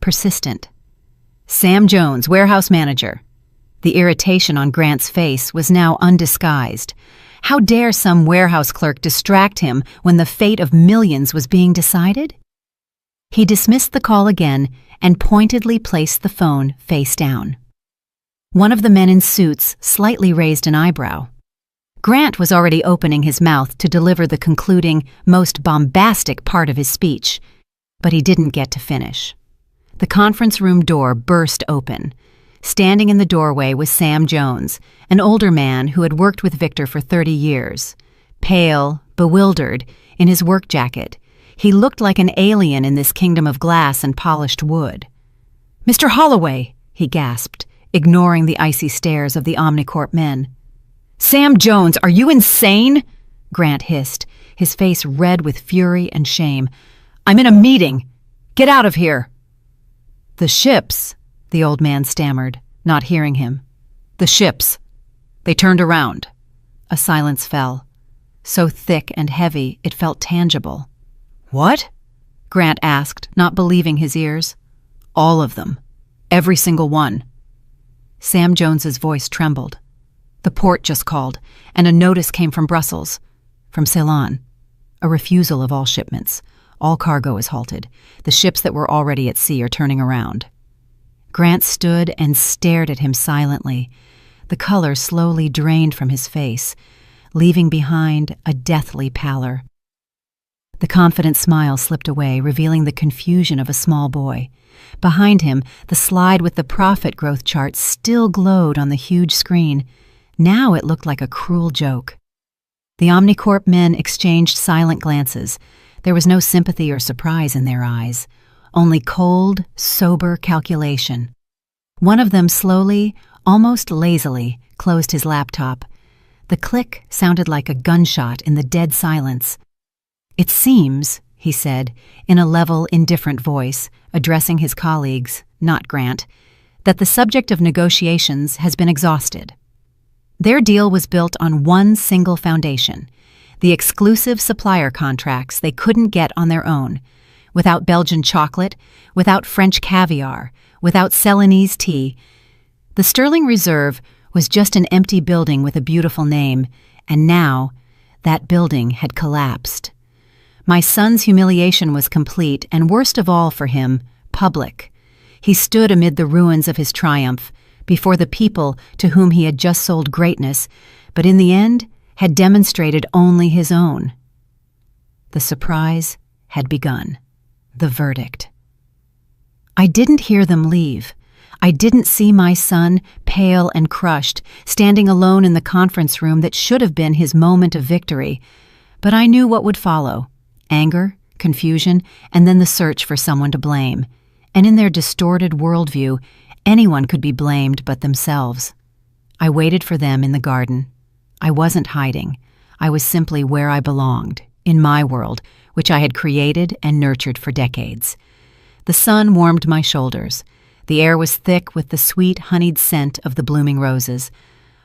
persistent. Sam Jones, warehouse manager. The irritation on Grant's face was now undisguised. How dare some warehouse clerk distract him when the fate of millions was being decided? He dismissed the call again and pointedly placed the phone face down. One of the men in suits slightly raised an eyebrow. Grant was already opening his mouth to deliver the concluding, most bombastic part of his speech, but he didn't get to finish. The conference room door burst open. Standing in the doorway was Sam Jones, an older man who had worked with Victor for 30 years. Pale, bewildered, in his work jacket, he looked like an alien in this kingdom of glass and polished wood. "Mr. Holloway," he gasped, ignoring the icy stares of the Omnicorp men. "Sam Jones, are you insane?" Grant hissed, his face red with fury and shame. "I'm in a meeting. Get out of here." "The ships," the old man stammered, not hearing him. "The ships. They turned around." A silence fell, so thick and heavy it felt tangible. "What?" Grant asked, not believing his ears. "All of them. Every single one." Sam Jones's voice trembled. "The port just called, and a notice came from Brussels, from Ceylon. A refusal of all shipments. All cargo is halted. The ships that were already at sea are turning around." Grant stood and stared at him silently. The color slowly drained from his face, leaving behind a deathly pallor. The confident smile slipped away, revealing the confusion of a small boy. Behind him, the slide with the profit growth chart still glowed on the huge screen. Now it looked like a cruel joke. The Omnicorp men exchanged silent glances. There was no sympathy or surprise in their eyes, only cold, sober calculation. One of them slowly, almost lazily, closed his laptop. The click sounded like a gunshot in the dead silence. "It seems," he said, in a level, indifferent voice, addressing his colleagues, not Grant, "that the subject of negotiations has been exhausted." Their deal was built on one single foundation: the exclusive supplier contracts they couldn't get on their own, without Belgian chocolate, without French caviar, without Ceylonese tea. The Sterling Reserve was just an empty building with a beautiful name, and now that building had collapsed. My son's humiliation was complete, and worst of all for him, public. He stood amid the ruins of his triumph, before the people to whom he had just sold greatness, but in the end had demonstrated only his own. The surprise had begun. The verdict. I didn't hear them leave. I didn't see my son, pale and crushed, standing alone in the conference room that should have been his moment of victory. But I knew what would follow: anger, confusion, and then the search for someone to blame. And in their distorted worldview, anyone could be blamed but themselves. I waited for them in the garden. I wasn't hiding. I was simply where I belonged, in my world, which I had created and nurtured for decades. The sun warmed my shoulders. The air was thick with the sweet, honeyed scent of the blooming roses.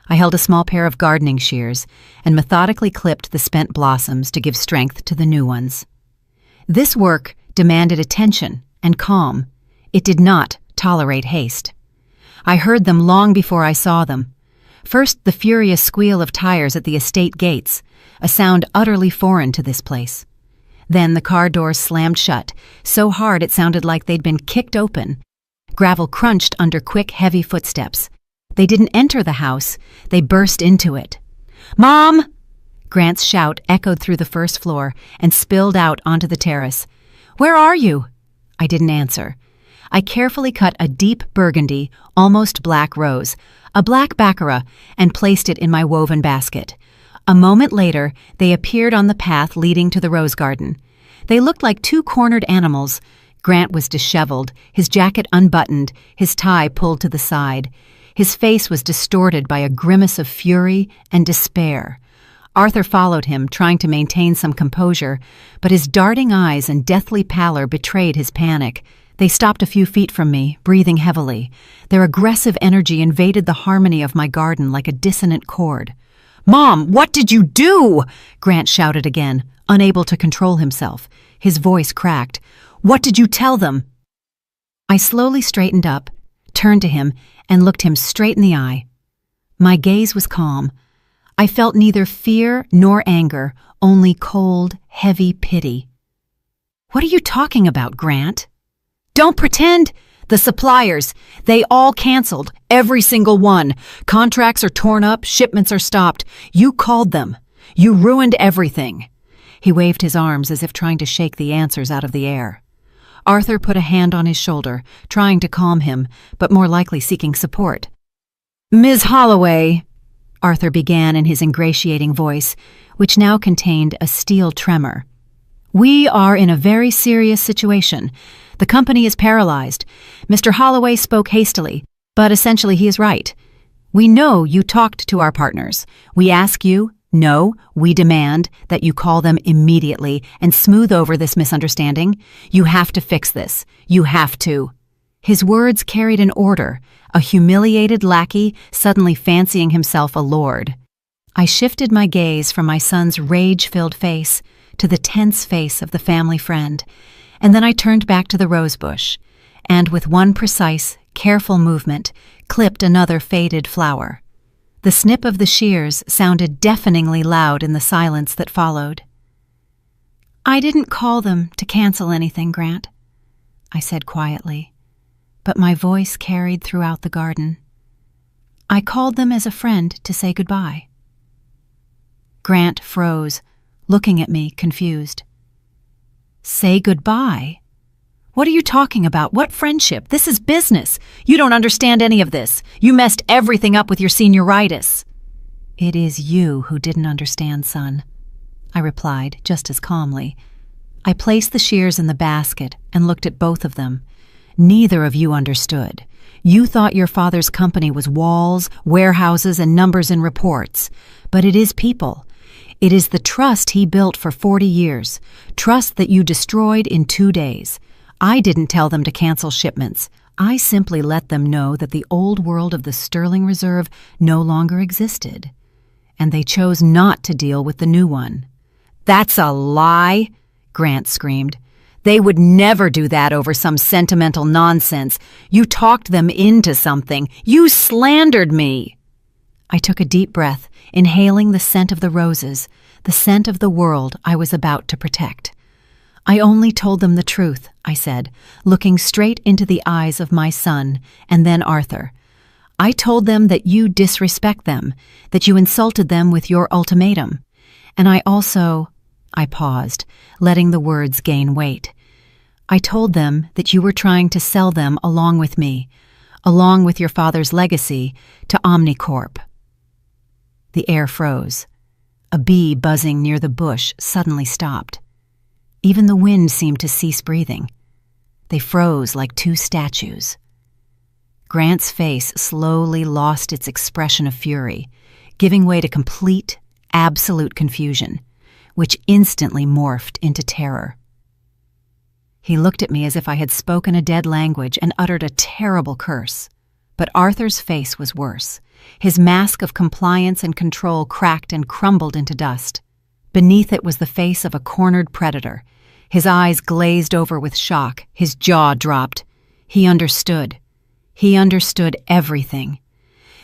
I held a small pair of gardening shears and methodically clipped the spent blossoms to give strength to the new ones. This work demanded attention and calm. It did not tolerate haste. I heard them long before I saw them. First, the furious squeal of tires at the estate gates, a sound utterly foreign to this place. Then the car doors slammed shut, so hard it sounded like they'd been kicked open. Gravel crunched under quick, heavy footsteps. They didn't enter the house, they burst into it. "Mom!" Grant's shout echoed through the first floor and spilled out onto the terrace. "Where are you?" I didn't answer. I carefully cut a deep burgundy, almost black rose, a black baccarat, and placed it in my woven basket. A moment later, they appeared on the path leading to the rose garden. They looked like two cornered animals. Grant was disheveled, his jacket unbuttoned, his tie pulled to the side. His face was distorted by a grimace of fury and despair. Arthur followed him, trying to maintain some composure, but his darting eyes and deathly pallor betrayed his panic. They stopped a few feet from me, breathing heavily. Their aggressive energy invaded the harmony of my garden like a dissonant chord. "Mom, what did you do?" Grant shouted again, unable to control himself. His voice cracked. "What did you tell them?" I slowly straightened up, turned to him, and looked him straight in the eye. My gaze was calm. I felt neither fear nor anger, only cold, heavy pity. "What are you talking about, Grant?" "Don't pretend! The suppliers, they all canceled, every single one. Contracts are torn up, shipments are stopped. You called them. You ruined everything." He waved his arms as if trying to shake the answers out of the air. Arthur put a hand on his shoulder, trying to calm him, but more likely seeking support. "Ms. Holloway," Arthur began in his ingratiating voice, which now contained a steel tremor. "We are in a very serious situation. The company is paralyzed. Mr. Holloway spoke hastily, but essentially he is right. We know you talked to our partners. We ask you, no, we demand that you call them immediately and smooth over this misunderstanding. You have to fix this. You have to." His words carried an order, a humiliated lackey suddenly fancying himself a lord. I shifted my gaze from my son's rage-filled face to the tense face of the family friend, and then I turned back to the rosebush, and with one precise, careful movement, clipped another faded flower. The snip of the shears sounded deafeningly loud in the silence that followed. "I didn't call them to cancel anything, Grant," I said quietly, but my voice carried throughout the garden. "I called them as a friend to say goodbye." Grant froze, looking at me, confused. "Say goodbye? What are you talking about? What friendship? This is business. You don't understand any of this. You messed everything up with your senioritis." "It is you who didn't understand, son," I replied just as calmly. I placed the shears in the basket and looked at both of them. Neither of you understood. You thought your father's company was walls, warehouses, and numbers in reports. But it is people. It is the trust he built for 40 years, trust that you destroyed in 2 days. I didn't tell them to cancel shipments. I simply let them know that the old world of the Sterling Reserve no longer existed, and they chose not to deal with the new one. "That's a lie!" Grant screamed. "They would never do that over some sentimental nonsense. You talked them into something. You slandered me." I took a deep breath, inhaling the scent of the roses, the scent of the world I was about to protect. "I only told them the truth," I said, looking straight into the eyes of my son and then Arthur. "I told them that you disrespect them, that you insulted them with your ultimatum. And I paused, letting the words gain weight. "I told them that you were trying to sell them along with me, along with your father's legacy, to Omnicorp." The air froze. A bee buzzing near the bush suddenly stopped. Even the wind seemed to cease breathing. They froze like two statues. Grant's face slowly lost its expression of fury, giving way to complete, absolute confusion, which instantly morphed into terror. He looked at me as if I had spoken a dead language and uttered a terrible curse. But Arthur's face was worse. His mask of compliance and control cracked and crumbled into dust. Beneath it was the face of a cornered predator. His eyes glazed over with shock, his jaw dropped. He understood. He understood everything.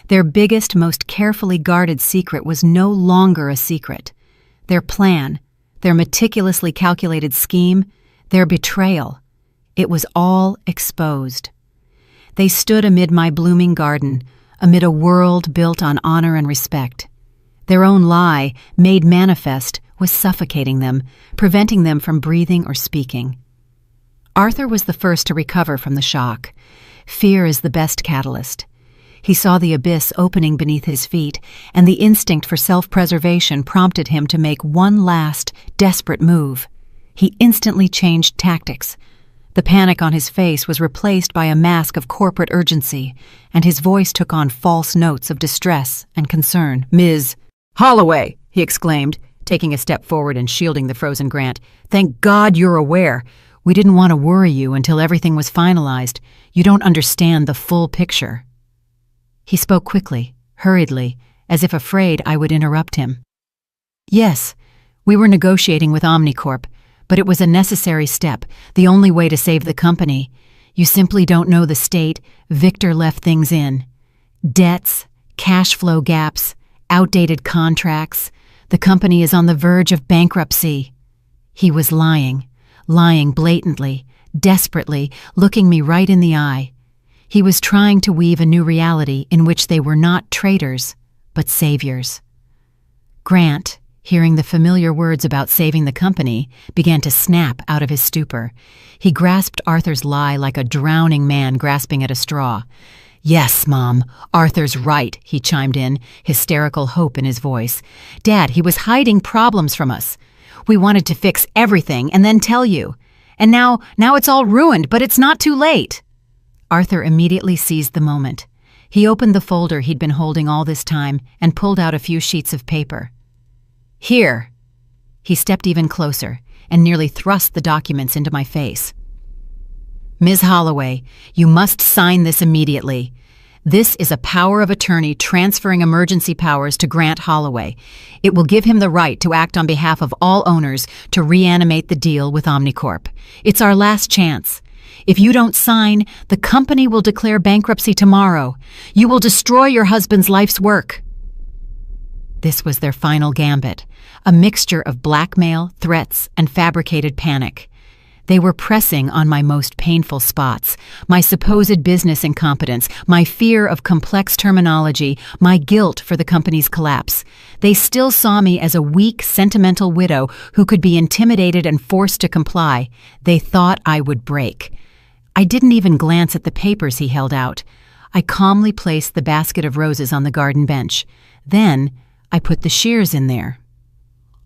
Their biggest, most carefully guarded secret was no longer a secret. Their plan, their meticulously calculated scheme, their betrayal. It was all exposed. They stood amid my blooming garden, amid a world built on honor and respect. Their own lie, made manifest, was suffocating them, preventing them from breathing or speaking. Arthur was the first to recover from the shock. Fear is the best catalyst. He saw the abyss opening beneath his feet, and the instinct for self-preservation prompted him to make one last, desperate move. He instantly changed tactics. The panic on his face was replaced by a mask of corporate urgency, and his voice took on false notes of distress and concern. "Ms. Holloway!" he exclaimed, taking a step forward and shielding the frozen Grant. "Thank God you're aware. We didn't want to worry you until everything was finalized. You don't understand the full picture." He spoke quickly, hurriedly, as if afraid I would interrupt him. "Yes, we were negotiating with Omnicorp, but it was a necessary step, the only way to save the company. You simply don't know the state Victor left things in. Debts, cash flow gaps, outdated contracts. The company is on the verge of bankruptcy." He was lying blatantly, desperately, looking me right in the eye. He was trying to weave a new reality in which they were not traitors, but saviors. Grant, hearing the familiar words about saving the company, began to snap out of his stupor. He grasped Arthur's lie like a drowning man grasping at a straw. "Yes, Mom, Arthur's right," he chimed in, hysterical hope in his voice. "Dad, he was hiding problems from us. We wanted to fix everything and then tell you. And now it's all ruined, but it's not too late." Arthur immediately seized the moment. He opened the folder he'd been holding all this time and pulled out a few sheets of paper. "Here." He stepped even closer and nearly thrust the documents into my face. "Ms. Holloway, you must sign this immediately. This is a power of attorney transferring emergency powers to Grant Holloway. It will give him the right to act on behalf of all owners to reanimate the deal with Omnicorp. It's our last chance. If you don't sign, the company will declare bankruptcy tomorrow. You will destroy your husband's life's work." This was their final gambit, a mixture of blackmail, threats, and fabricated panic. They were pressing on my most painful spots, my supposed business incompetence, my fear of complex terminology, my guilt for the company's collapse. They still saw me as a weak, sentimental widow who could be intimidated and forced to comply. They thought I would break. I didn't even glance at the papers he held out. I calmly placed the basket of roses on the garden bench. Then I put the shears in there.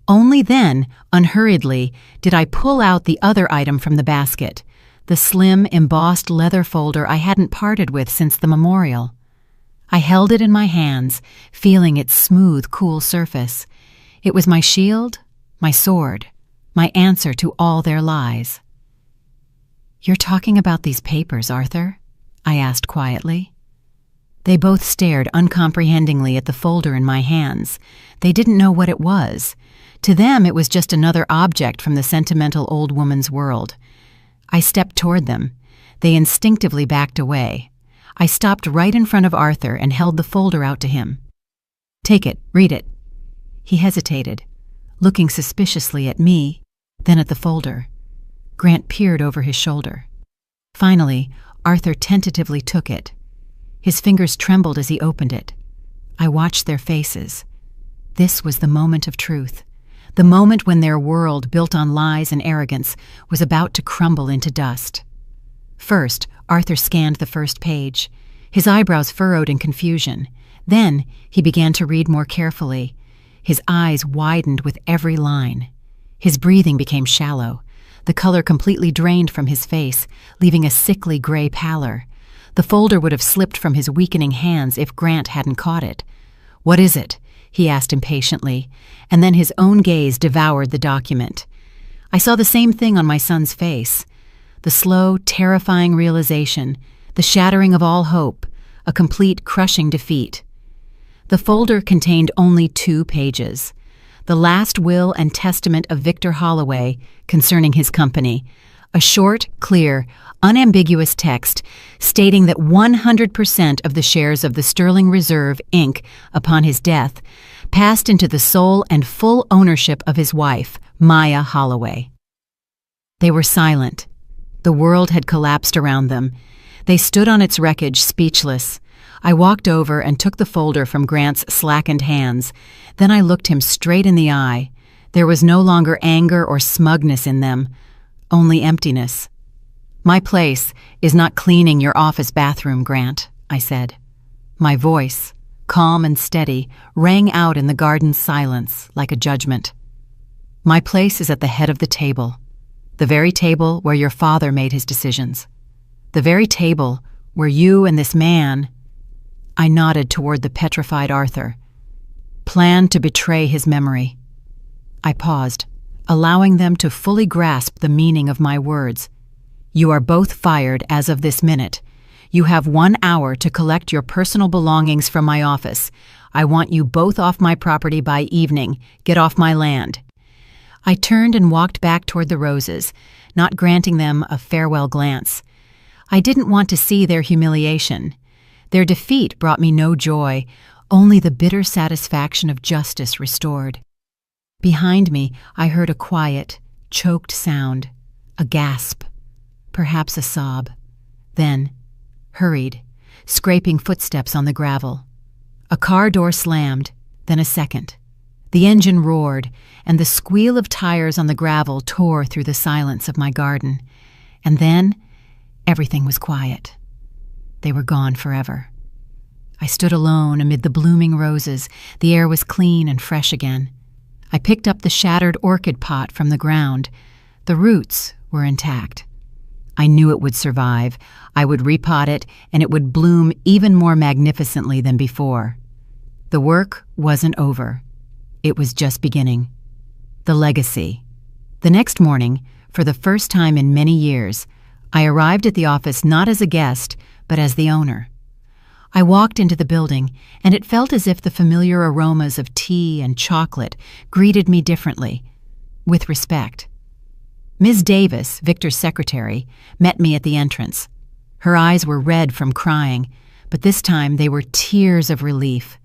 Only then, unhurriedly, did I pull out the other item from the basket, the slim, embossed leather folder I hadn't parted with since the memorial. I held it in my hands, feeling its smooth, cool surface. It was my shield, my sword, my answer to all their lies. "You're talking about these papers, Arthur?" I asked quietly. They both stared uncomprehendingly at the folder in my hands. They didn't know what it was. To them, it was just another object from the sentimental old woman's world. I stepped toward them. They instinctively backed away. I stopped right in front of Arthur and held the folder out to him. "Take it, read it." He hesitated, looking suspiciously at me, then at the folder. Grant peered over his shoulder. Finally, Arthur tentatively took it. His fingers trembled as he opened it. I watched their faces. This was the moment of truth. The moment when their world, built on lies and arrogance, was about to crumble into dust. First, Arthur scanned the first page. His eyebrows furrowed in confusion. Then he began to read more carefully. His eyes widened with every line. His breathing became shallow. The color completely drained from his face, leaving a sickly gray pallor. The folder would have slipped from his weakening hands if Grant hadn't caught it. "What is it?" he asked impatiently, and then his own gaze devoured the document. I saw the same thing on my son's face. The slow, terrifying realization, the shattering of all hope, a complete, crushing defeat. The folder contained only 2 pages. The last will and testament of Victor Holloway concerning his company, a short, clear, unambiguous text stating that 100% of the shares of the Sterling Reserve, Inc., upon his death, passed into the sole and full ownership of his wife, Maya Holloway. They were silent. The world had collapsed around them. They stood on its wreckage, speechless. I walked over and took the folder from Grant's slackened hands. Then I looked him straight in the eye. There was no longer anger or smugness in them, only emptiness. "My place is not cleaning your office bathroom, Grant," I said. My voice, calm and steady, rang out in the garden's silence like a judgment. "My place is at the head of the table, the very table where your father made his decisions, the very table where you and this man," I nodded toward the petrified Arthur, "planned to betray his memory." I paused, allowing them to fully grasp the meaning of my words. "You are both fired as of this minute. You have 1 hour to collect your personal belongings from my office. I want you both off my property by evening. Get off my land." I turned and walked back toward the roses, not granting them a farewell glance. I didn't want to see their humiliation. Their defeat brought me no joy, only the bitter satisfaction of justice restored. Behind me, I heard a quiet, choked sound, a gasp, perhaps a sob. Then, hurried, scraping footsteps on the gravel. A car door slammed, then a second. The engine roared, and the squeal of tires on the gravel tore through the silence of my garden. And then, everything was quiet. They were gone forever. I stood alone amid the blooming roses. The air was clean and fresh again. I picked up the shattered orchid pot from the ground. The roots were intact. I knew it would survive. I would repot it, and it would bloom even more magnificently than before. The work wasn't over. It was just beginning. The legacy. The next morning, for the first time in many years, I arrived at the office not as a guest, but as the owner. I walked into the building, and it felt as if the familiar aromas of tea and chocolate greeted me differently, with respect. Ms. Davis, Victor's secretary, met me at the entrance. Her eyes were red from crying, but this time they were tears of relief.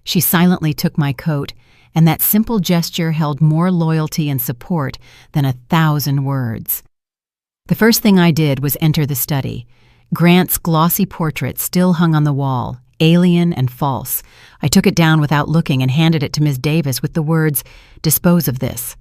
She silently took my coat, and that simple gesture held more loyalty and support than 1,000 words. The first thing I did was enter the study. Grant's glossy portrait still hung on the wall, alien and false. I took it down without looking and handed it to Ms. Davis with the words, "Dispose of this."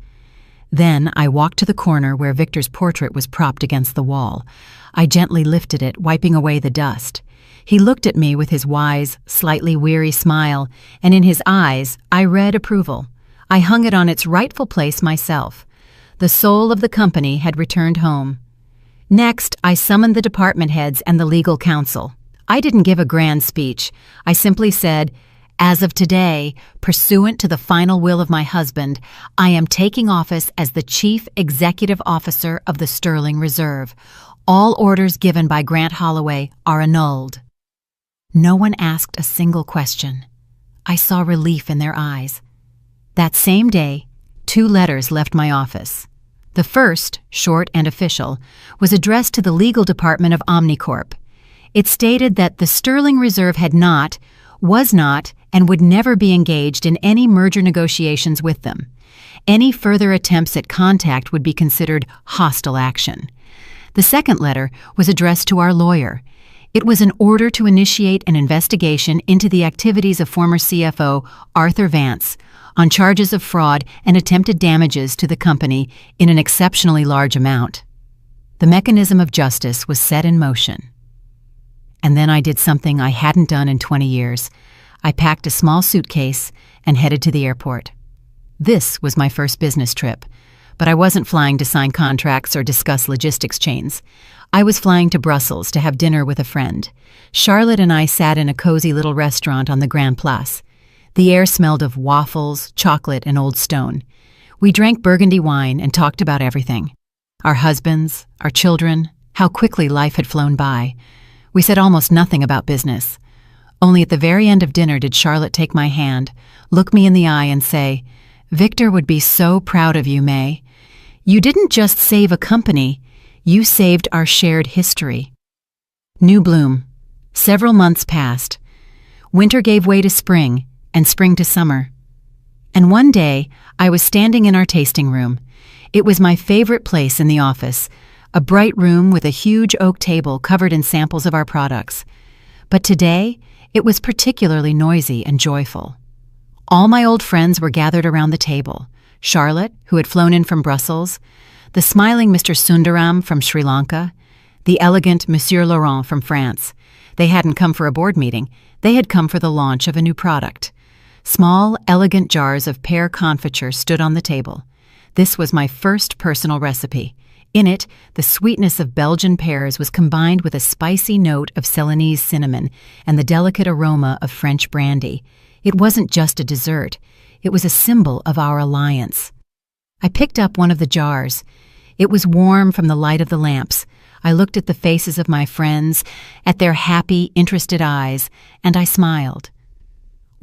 Then I walked to the corner where Victor's portrait was propped against the wall. I gently lifted it, wiping away the dust. He looked at me with his wise, slightly weary smile, and in his eyes I read approval. I hung it on its rightful place myself. The soul of the company had returned home. Next, I summoned the department heads and the legal counsel. I didn't give a grand speech. I simply said, "As of today, pursuant to the final will of my husband, I am taking office as the Chief Executive Officer of the Sterling Reserve. All orders given by Grant Holloway are annulled." No one asked a single question. I saw relief in their eyes. That same day, 2 letters left my office. The first, short and official, was addressed to the legal department of Omnicorp. It stated that the Sterling Reserve had not, was not, and would never be engaged in any merger negotiations with them. Any further attempts at contact would be considered hostile action. The second letter was addressed to our lawyer. It was an order to initiate an investigation into the activities of former CFO Arthur Vance on charges of fraud and attempted damages to the company in an exceptionally large amount. The mechanism of justice was set in motion. And then I did something I hadn't done in 20 years. I packed a small suitcase and headed to the airport. This was my first business trip, but I wasn't flying to sign contracts or discuss logistics chains. I was flying to Brussels to have dinner with a friend. Charlotte and I sat in a cozy little restaurant on the Grand Place. The air smelled of waffles, chocolate, and Old Stone. We drank Burgundy wine and talked about everything. Our husbands, our children, how quickly life had flown by. We said almost nothing about business. Only at the very end of dinner did Charlotte take my hand, look me in the eye, and say, "Victor would be so proud of you, May. You didn't just save a company, you saved our shared history." New bloom. Several months passed. Winter gave way to spring, and spring to summer. And one day, I was standing in our tasting room. It was my favorite place in the office, a bright room with a huge oak table covered in samples of our products. But today, it was particularly noisy and joyful. All my old friends were gathered around the table. Charlotte, who had flown in from Brussels, the smiling Mr. Sundaram from Sri Lanka, the elegant Monsieur Laurent from France. They hadn't come for a board meeting. They had come for the launch of a new product. Small, elegant jars of pear confiture stood on the table. This was my first personal recipe. In it, the sweetness of Belgian pears was combined with a spicy note of Ceylonese cinnamon and the delicate aroma of French brandy. It wasn't just a dessert. It was a symbol of our alliance. I picked up one of the jars. It was warm from the light of the lamps. I looked at the faces of my friends, at their happy, interested eyes, and I smiled.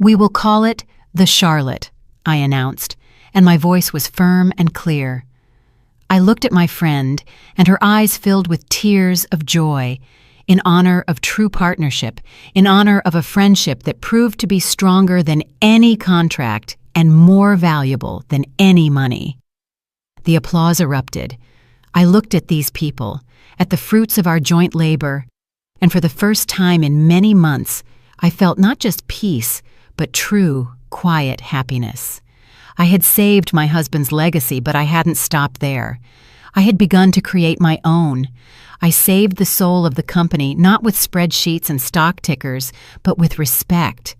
"We will call it the Charlotte," I announced, and my voice was firm and clear. I looked at my friend, and her eyes filled with tears of joy, in honor of true partnership, in honor of a friendship that proved to be stronger than any contract and more valuable than any money. The applause erupted. I looked at these people, at the fruits of our joint labor, and for the first time in many months, I felt not just peace, but true, quiet happiness. I had saved my husband's legacy, but I hadn't stopped there. I had begun to create my own. I saved the soul of the company, not with spreadsheets and stock tickers, but with respect.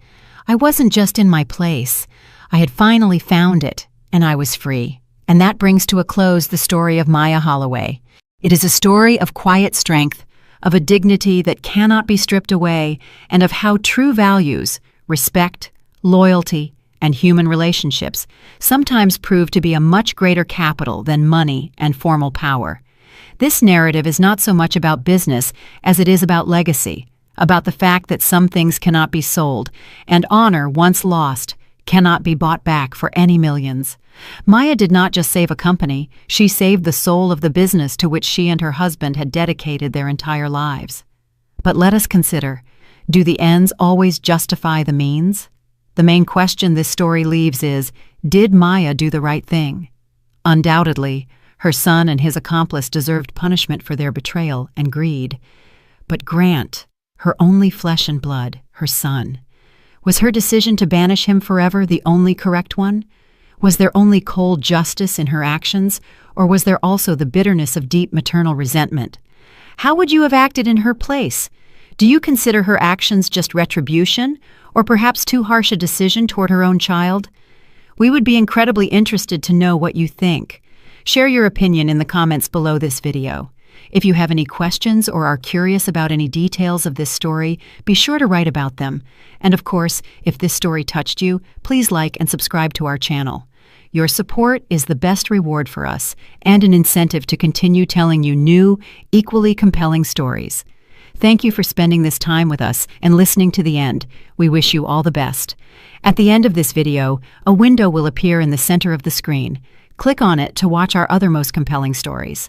I wasn't just in my place. I had finally found it, and I was free. And that brings to a close the story of Maya Holloway. It is a story of quiet strength, of a dignity that cannot be stripped away, and of how true values, respect, loyalty, and human relationships sometimes prove to be a much greater capital than money and formal power. This narrative is not so much about business as it is about legacy, about the fact that some things cannot be sold, and honor, once lost, cannot be bought back for any millions. Maya did not just save a company, she saved the soul of the business to which she and her husband had dedicated their entire lives. But let us consider, do the ends always justify the means? The main question this story leaves is, did Maya do the right thing? Undoubtedly, her son and his accomplice deserved punishment for their betrayal and greed. But Grant, her only flesh and blood, her son, was her decision to banish him forever the only correct one? Was there only cold justice in her actions, or was there also the bitterness of deep maternal resentment? How would you have acted in her place? Do you consider her actions just retribution, or perhaps too harsh a decision toward her own child? We would be incredibly interested to know what you think. Share your opinion in the comments below this video. If you have any questions or are curious about any details of this story, be sure to write about them. And of course, if this story touched you, please like and subscribe to our channel. Your support is the best reward for us and an incentive to continue telling you new, equally compelling stories. Thank you for spending this time with us and listening to the end. We wish you all the best. At the end of this video, a window will appear in the center of the screen. Click on it to watch our other most compelling stories.